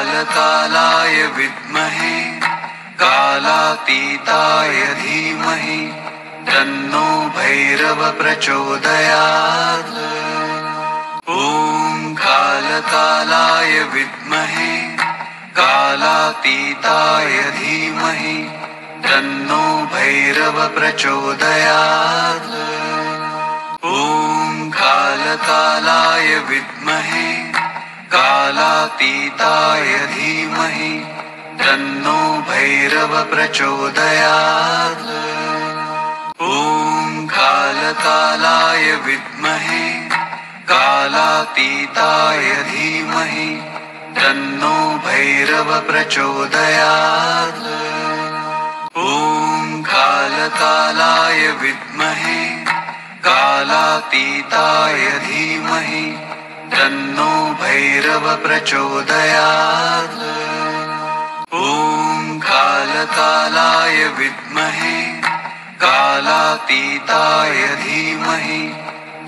कालकालाय विद्महे कालातीताय धीमहि तन्नो भैरव प्रचोदयात्। ॐ कालकालाय विद्महे कालातीताय धीमहि तन्नो भैरव प्रचोदयात्। ॐ कालकालाय विद्महे कालातीताय धीमहि तन्नो भैरव प्रचोदयात्। ॐ कालकालाय विद्महे कालातीताय धीमहि तन्नो भैरव प्रचोदयात्। ॐ कालकालाय विद्महे कालातीताय धीमहि तन्नो भैरव प्रचोदयात्। ॐ कालकालाय विद्महे कालातीताय धीमहि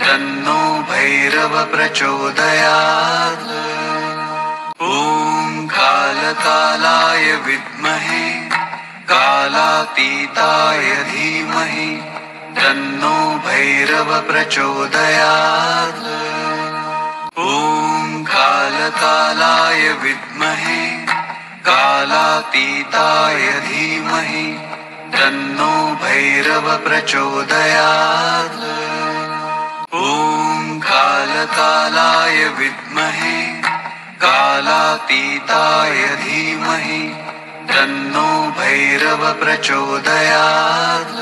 तन्नो भैरव प्रचोदयात्। ॐ कालकालाय विद्महे कालातीताय धीमहि तन्नो भैरव प्रचोदयात्। ॐ कालकालाय विद्महे कालातीताय धीमहि तन्नो भैरव प्रचोदयात्। ॐ कालकालाय विद्महे कालातीताय धीमहि तन्नो भैरव प्रचोदयात्।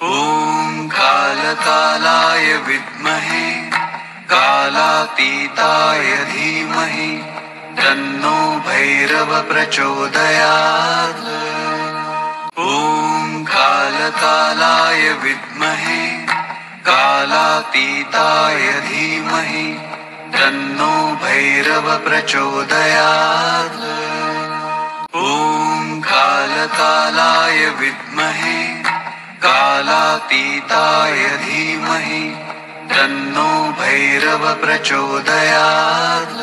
ॐ कालकालाय विद्महे कालातीताय धीमहि तन्नो भैरव प्रचोदयात्। ॐ कालकालाय विद्महे कालातीताय धीमहि तन्नो भैरव प्रचोदयात्। ॐ कालकालाय विद्महे कालातीताय धीमहि तन्नो भैरव प्रचोदयात्।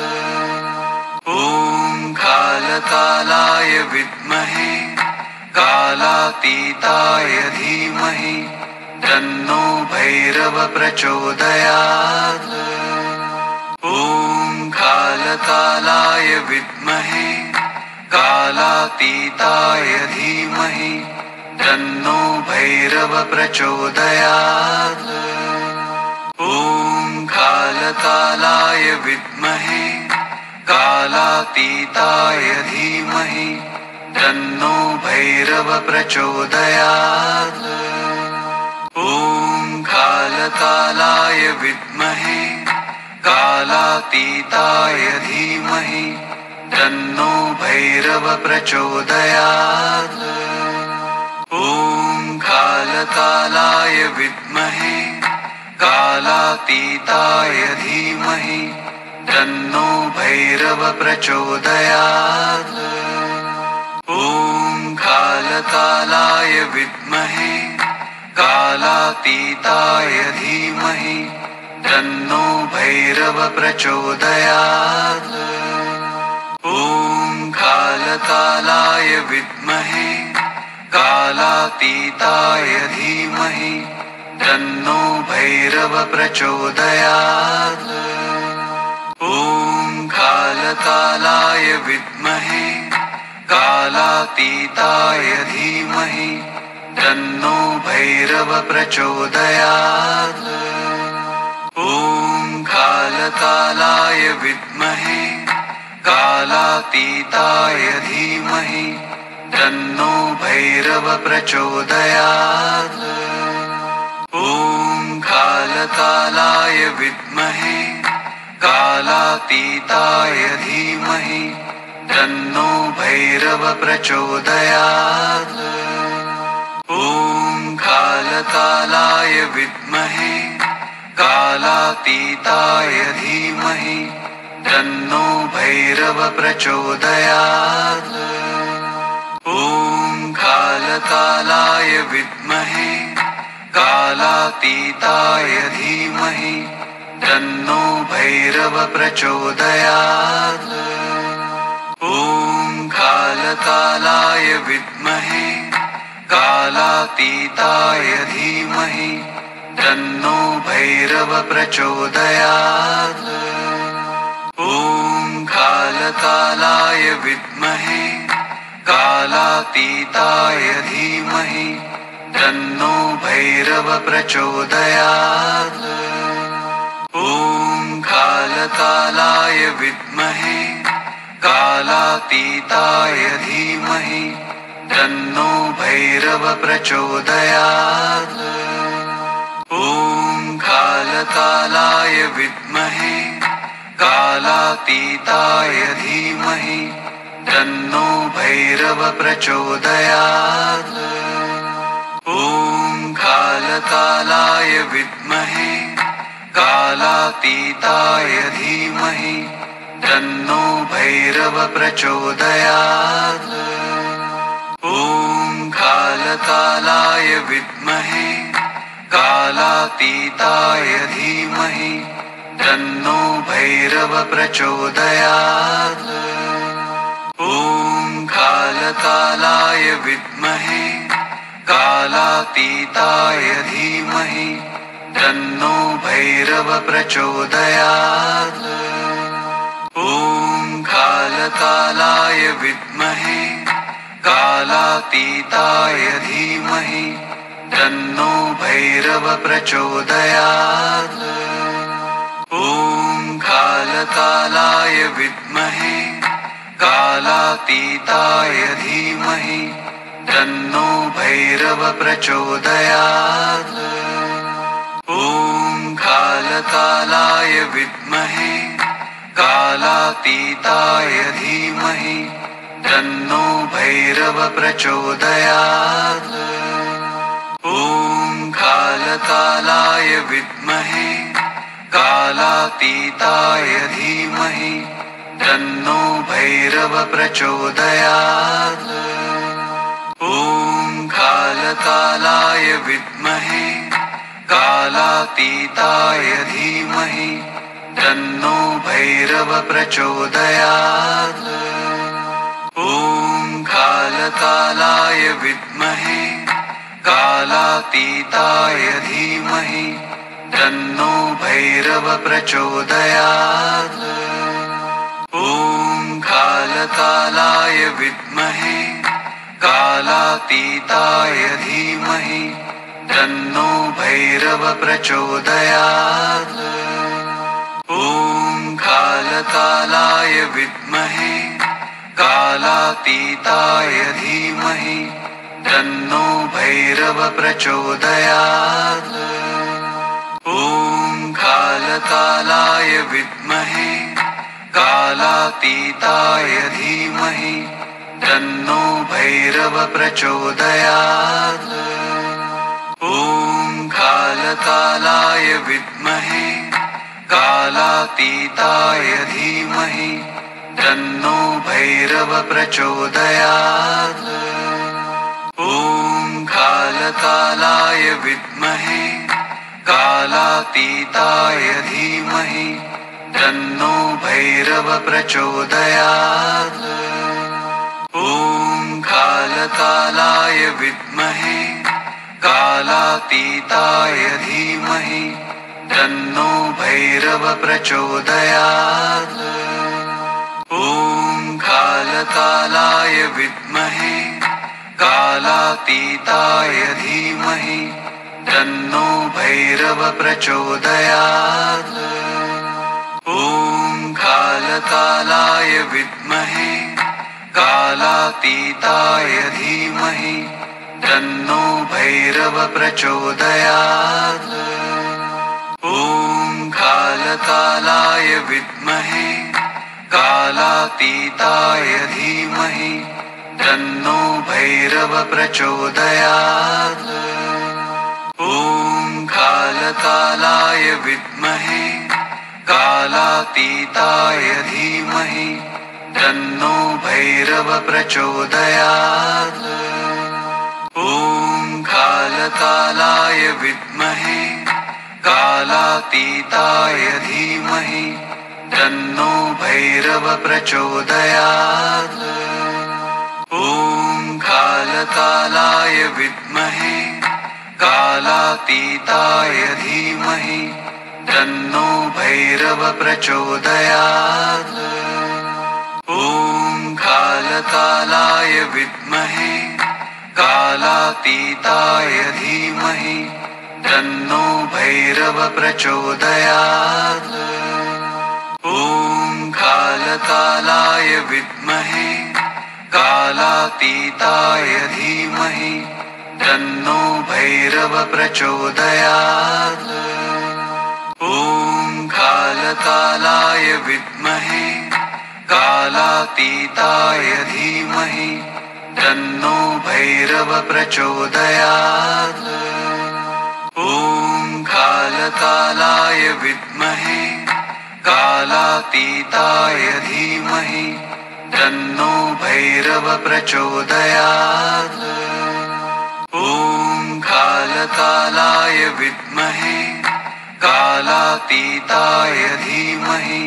ॐ कालकालाय विद्महे कालातीताय धीमहि तन्नो भैरव प्रचोदयात्। ॐ कालकालाय विद्महे कालातीताय धीमहि तन्नो भैरव प्रचोदयात्। ॐ कालकालाय विद्महे कालातीताय धीमहि तन्नो भैरव प्रचोदयात्। ॐ कालकालाय विद्महे कालातीताय धीमहि तन्नो भैरव प्रचोदयात्। ॐ कालकालाय विद्महे कालातीताय धीमहि तन्नो भैरव प्रचोदयात्। ॐ कालकालाय विद्महे कालातीताय धीमहि तन्नो भैरव प्रचोदयात्। ॐ कालकालाय विद्महे कालातीताय धीमहि तन्नो भैरव प्रचोदयात्। ॐ कालकालाय विद्महे कालातीताय धीमहि तन्नो भैरव प्रचोदयात्। ॐ कालकालाय विद्महे कालातीताय धीमहि तन्नो भैरव प्रचोदयात्। ॐ कालकालाय विद्महे कालातीताय धीमहि तन्नो भैरव प्रचोदयात्। ॐ कालकालाय विद्महे कालातीताय धीमहि तन्नो भैरव प्रचोदयात्। ॐ कालकालाय विद्महे कालातीताय धीमहि तन्नो भैरव प्रचोदयात्। कालातीताय धीमहि तन्नो भैरव प्रचोदयात्। ॐ कालकालाय विद्महे कालातीताय धीमहि तन्नो भैरव प्रचोदयात्। ॐ कालकालाय विद्महे कालातीताय धीमहि तन्नो भैरव प्रचोदयात्। ॐ कालकालाय विद्महे कालातीताय धीमहि तन्नो भैरव प्रचोदयात्। ॐ कालकालाय विद्महे कालातीताय धीमहि तन्नो भैरव प्रचोदयात्। ॐ कालकालाय विद्महे कालातीताय धीमहि तन्नो भैरव प्रचोदयात्। ॐ कालकालाय विद्महे कालातीताय धीमहि तन्नो भैरव प्रचोदयात्। ॐ कालकालाय विद्महे कालातीताय धीमहि तन्नो भैरव प्रचोदयात्। ॐ कालकालाय विद्महे कालातीताय धीमहि तन्नो भैरव प्रचोदयात्। ॐ कालकालाय विद्महे कालातीताय धीमहि तन्नो भैरव प्रचोदयात्। ॐ कालकालाय विद्महे कालातीताय धीमहि तन्नो भैरव प्रचोदयात्। ॐ कालकालाय विद्महे कालातीताय धीमहि तन्नो भैरव प्रचोदयात्। ॐ कालकालाय विद्महे कालातीताय धीमहि तन्नो भैरव प्रचोदयात्। ॐ कालकालाय विद्महे कालातीताय धीमहि तन्नो भैरव प्रचोदयात्। ॐ कालकालाय विद्महे कालातीताय धीमहि तन्नो भैरव प्रचोदयात्। ॐ कालकालाय विद्महे कालातीताय धीमहि तन्नो भैरव प्रचोदयात्। ॐ कालकालाय विद्महे कालातीताय धीमहि तन्नो भैरव प्रचोदयात्। ॐ कालकालाय विद्महे कालातीताय धीमहि तन्नो भैरव प्रचोदयात्। ॐ कालकालाय विद्महे कालातीताय धीमहि तन्नो भैरव प्रचोदयात्। ॐ कालकालाय विद्महे कालातीताय धीमहि तन्नो भैरव प्रचोदयात्। ॐ कालकालाय विद्महे कालातीताय धीमहि तन्नो भैरव प्रचोदयात्। ॐ कालकालाय विद्महे कालातीताय धीमहि तन्नो भैरव प्रचोदयात्। ॐ कालकालाय विद्महे कालातीताय धीमहि तन्नो भैरव प्रचोदयात्। ॐ कालकालाय विद्महे कालातीताय धीमहि तन्नो भैरव प्रचोदयात्। ॐ कालकालाय विद्महे कालातीताय धीमहि तन्नो भैरव प्रचोदयात्। ॐ कालकालाय विद्महे कालातीताय धीमहि तन्नो भैरव प्रचोदयात्। ॐ कालकालाय विद्महे कालातीताय धीमहि तन्नो भैरव प्रचोदयात्। ॐ कालकालाय विद्महे कालातीताय धीमहि तन्नो भैरव प्रचोदयात्। ॐ कालकालाय विद्महे कालातीताय धीमहि तन्नो भैरव प्रचोदयात्। ॐ कालकालाय विद्महे कालातीताय धीमहि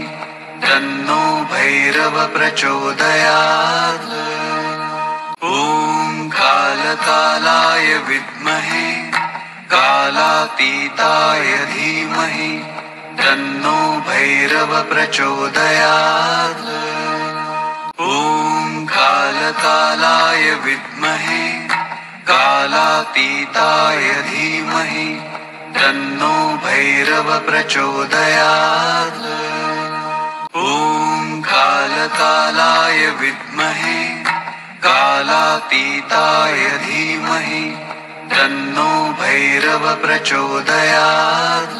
तन्नो भैरव प्रचोदयात्। ॐ कालकालाय विद्महे कालातीताय धीमहि तन्नो भैरव प्रचोदयात्। ॐ कालकालाय विद्महे कालातीताय धीमहि तन्नो भैरव प्रचोदयात्। ॐ कालकालाय विद्महे कालातीताय धीमहि तन्नो भैरव प्रचोदयात्।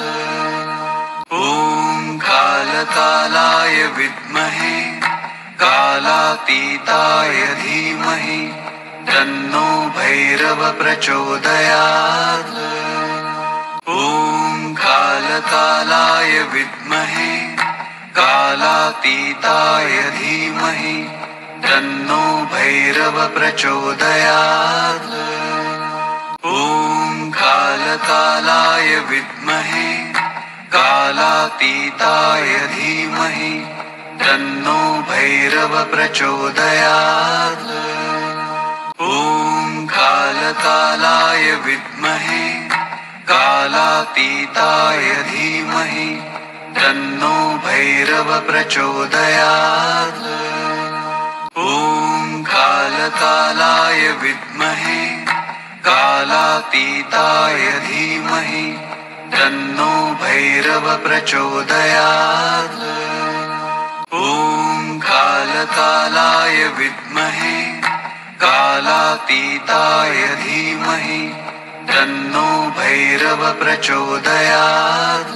ॐ कालकालाय विद्महे कालातीताय धीमहि तन्नो भैरव प्रचोदयात्। ॐ कालकालाय विद्महे कालातीताय धीमहि तन्नो भैरव प्रचोदयात्। ॐ कालकालाय विद्महे कालातीताय धीमहि तन्नो भैरव प्रचोदयात्। ॐ कालकालाय विद्महे कालातीताय धीमहि तन्नो भैरव प्रचोदयात्। ॐ कालकालाय विद्महे कालातीताय धीमहि तन्नो भैरव प्रचोदयात्। ॐ कालकालाय विद्महे कालातीताय धीमहि तन्नो भैरव प्रचोदयात्।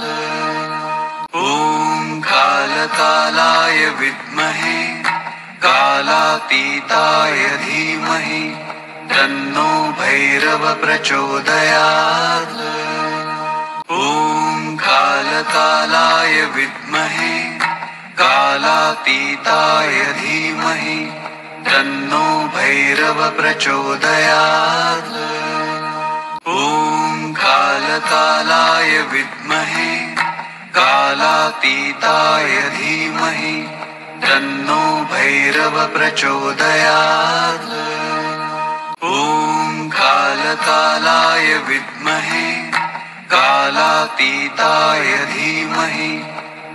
ॐ कालकालाय विद्महे कालातीताय धीमहि तन्नो भैरव प्रचोदयात्। ॐ कालकालाय विद्महे कालातीताय धीमहि तन्नो भैरव प्रचोदयात्। ॐ कालकालाय विद्महे कालातीताय धीमहि तन्नो भैरव प्रचोदयात्। ॐ कालकालाय विद्महे कालातीताय धीमहि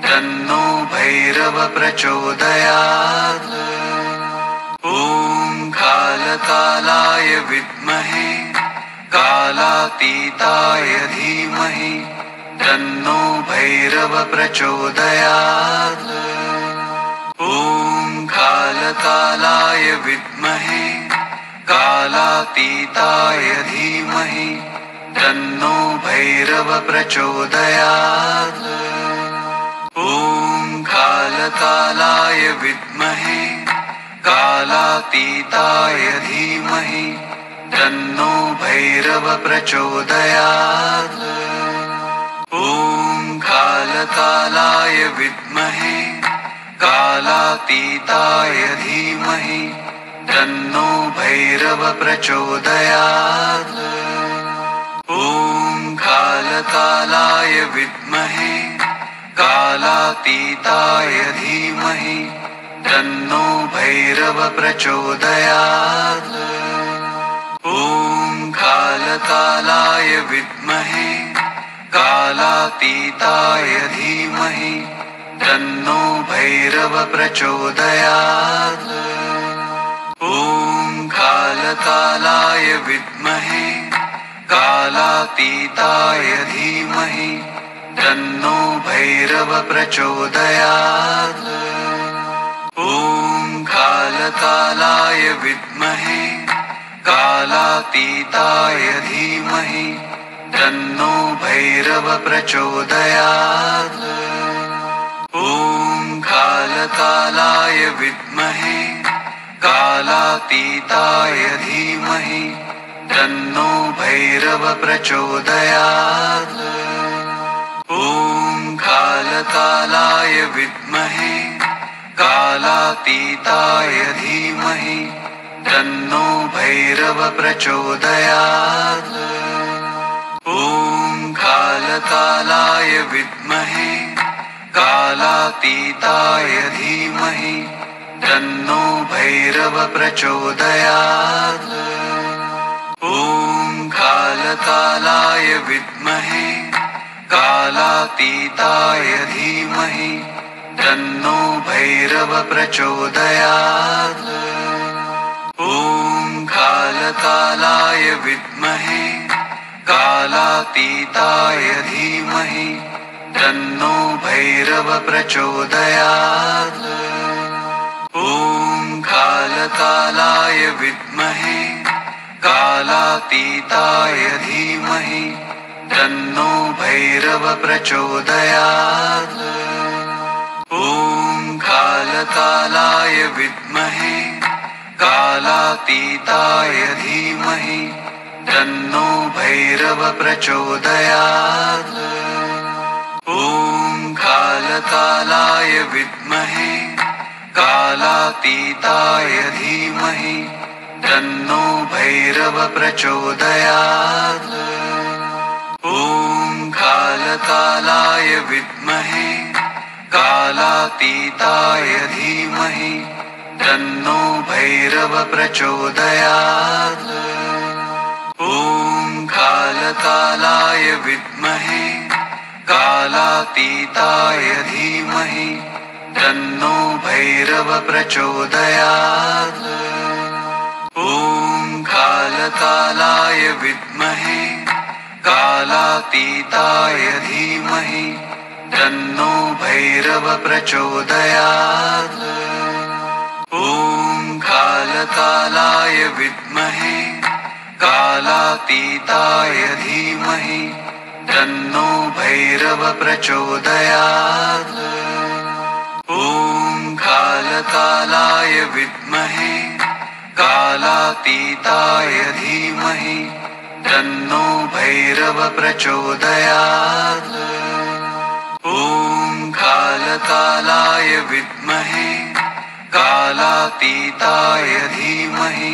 तन्नो भैरव प्रचोदयात्। ॐ कालकालाय विद्महे कालातीताय धीमहि तन्नो भैरव प्रचोदयात्। ॐ कालकालाय विद्महे कालातीताय धीमहि तन्नो भैरव प्रचोदयात्। ॐ कालकालाय विद्महे कालातीताय धीमहि तन्नो भैरव प्रचोदयात्। ॐ कालकालाय विद्महे कालातीताय धीमहि तन्नो भैरव प्रचोदयात्। ॐ कालकालाय विद्महे कालातीताय धीमहि तन्नो भैरव प्रचोदयात्। ॐ कालकालाय विद्महे कालातीताय धीमहि तन्नो भैरव प्रचोदयात्। ॐ कालकालाय विद्महे कालातीताय धीमहि तन्नो भैरव प्रचोदयात्। ॐ कालकालाय विद्महे कालातीताय धीमहि तन्नो भैरव प्रचोदयात्। ॐ कालकालाय विद्महे कालातीताय धीमहि तन्नो भैरव प्रचोदयात्। ॐ कालकालाय विद्महे कालातीताय धीमहि तन्नो भैरव प्रचोदयात्। ॐ कालकालाय विद्महे कालातीताय धीमहि तन्नो भैरव प्रचोदयात्। ॐ कालकालाय विद्महे कालातीताय धीमहि तन्नो भैरव प्रचोदयात्। ॐ कालकालाय विद्महे कालातीताय धीमहि तन्नो भैरव प्रचोदयात्। ॐ कालकालाय विद्महे कालातीताय धीमहि तन्नो भैरव प्रचोदयात्। ॐ कालकालाय विद्महे कालातीताय धीमहि तन्नो भैरव प्रचोदयात्। ॐ कालकालाय विद्महे कालातीताय धीमहि तन्नो भैरव प्रचोदयात्। ॐ कालकालाय विद्महे कालातीताय धीमहि तन्नो भैरव प्रचोदयात्। ॐ कालकालाय विद्महे कालातीताय धीमहि तन्नो भैरव प्रचोदयात्। ॐ कालकालाय विद्महे कालातीताय धीमहि तन्नो भैरव प्रचोदयात्। ॐ कालकालाय विद्महे कालातीताय धीमहि तन्नो भैरव प्रचोदयात्। ॐ कालकालाय विद्महे कालातीताय धीमहि तन्नो भैरव प्रचोदयात्। ॐ कालकालाय विद्महे कालातीताय धीमहि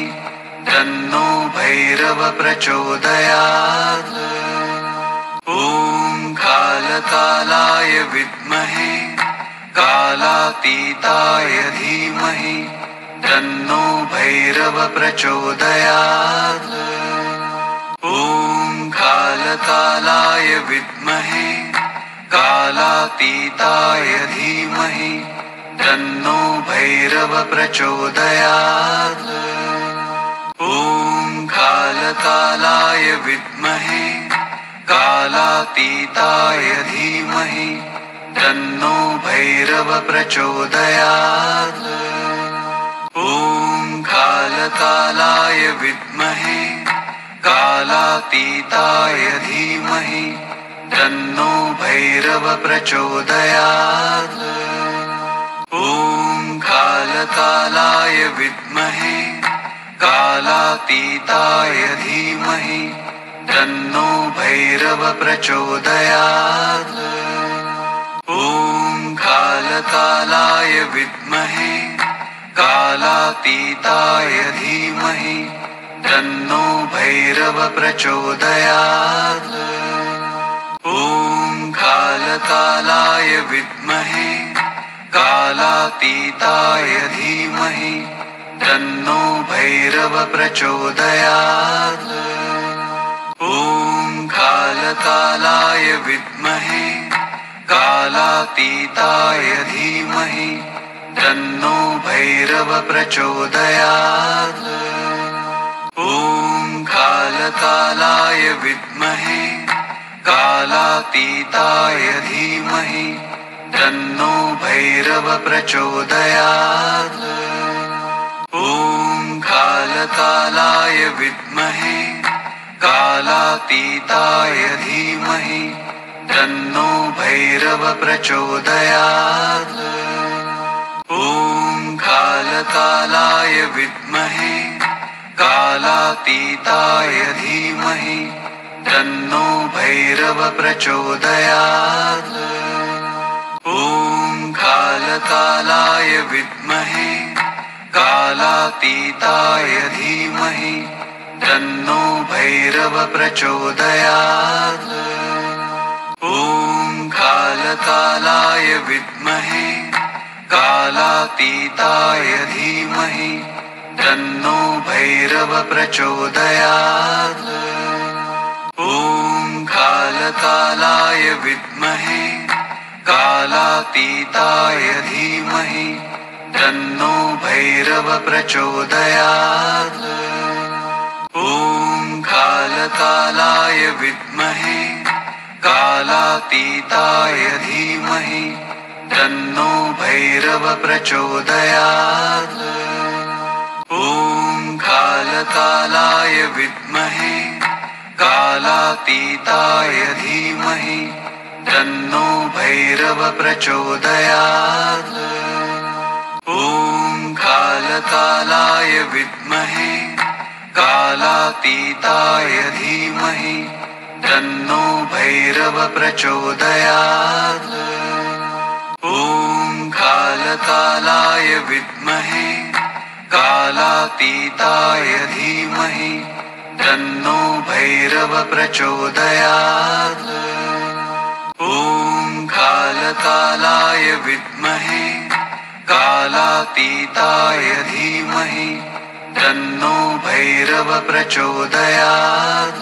तन्नो भैरव प्रचोदयात्। ॐ कालकालाय विद्महे कालातीताय धीमहि तन्नो भैरव प्रचोदयात्। ॐ कालकालाय विद्महे कालातीताय धीमहि तन्नो भैरव प्रचोदयात्। ॐ कालकालाय विद्महे कालातीताय धीमहि तन्नो भैरव प्रचोदयात्। ॐ कालकालाय विद्महे कालातीताय धीमहि तन्नो भैरव प्रचोदयात्। ॐ कालकालाय विद्महे कालातीताय धीमहि तन्नो भैरव प्रचोदयात्। ॐ कालकालाय विद्महे कालातीताय धीमहि तन्नो भैरव प्रचोदयात्। ॐ कालकालाय विद्महे कालातीताय धीमहि तन्नो भैरव प्रचोदयात्। ॐ कालकालाय विद्महे कालातीताय धीमहि तन्नो भैरव प्रचोदयात्। ॐ कालकालाय विद्महे कालातीताय धीमहि तन्नो भैरव प्रचोदयात्। ॐ कालकालाय विद्महे कालातीताय धीमहि तन्नो भैरव प्रचोदयात्। ॐ कालकालाय विद्महे कालातीताय धीमहि तन्नो भैरव प्रचोदयात्। ॐ कालकालाय विद्महे कालातीताय धीमहि तन्नो भैरव प्रचोदयात्। ॐ कालकालाय विद्महे कालातीताय धीमहि तन्नो भैरव प्रचोदयात्। ॐ कालकालाय विद्महे कालातीताय धीमहि तन्नो भैरव प्रचोदयात्। ॐ कालकालाय विद्महे कालातीताय धीमहि तन्नो भैरव प्रचोदयात्। ॐ कालकालाय विद्महे कालातीताय धीमहि तन्नो भैरव प्रचोदयात्। ॐ कालकालाय विद्महे कालातीताय धीमहि तन्नो भैरव प्रचोदयात्। ॐ कालकालाय विद्महे कालातीताय धीमहि तन्नो भैरव प्रचोदयात्। ॐ कालकालाय विद्महे कालातीताय धीमहि तन्नो भैरव प्रचोदयात्। ॐ कालकालाय विद्महे कालातीताय धीमहि तन्नो भैरव प्रचोदयात्। ॐ कालकालाय विद्महे कालातीताय धीमहि तन्नो भैरव प्रचोदयात्। ॐ कालकालाय विद्महे कालातीताय धीमहि तन्नो भैरव प्रचोदयात्। ॐ कालकालाय विद्महे कालातीताय धीमहि तन्नो भैरव प्रचोदयात्। ॐ कालकालाय विद्महे कालातीताय धीमहि तन्नो भैरव प्रचोदयात्। ॐ कालकालाय विद्महे कालातीताय धीमहि तन्नो भैरव प्रचोदयात्। ॐ कालकालाय विद्महे कालातीताय धीमहि तन्नो भैरव प्रचोदयात्। ॐ कालकालाय विद्महे कालातीताय धीमहि तन्नो भैरव प्रचोदयात्।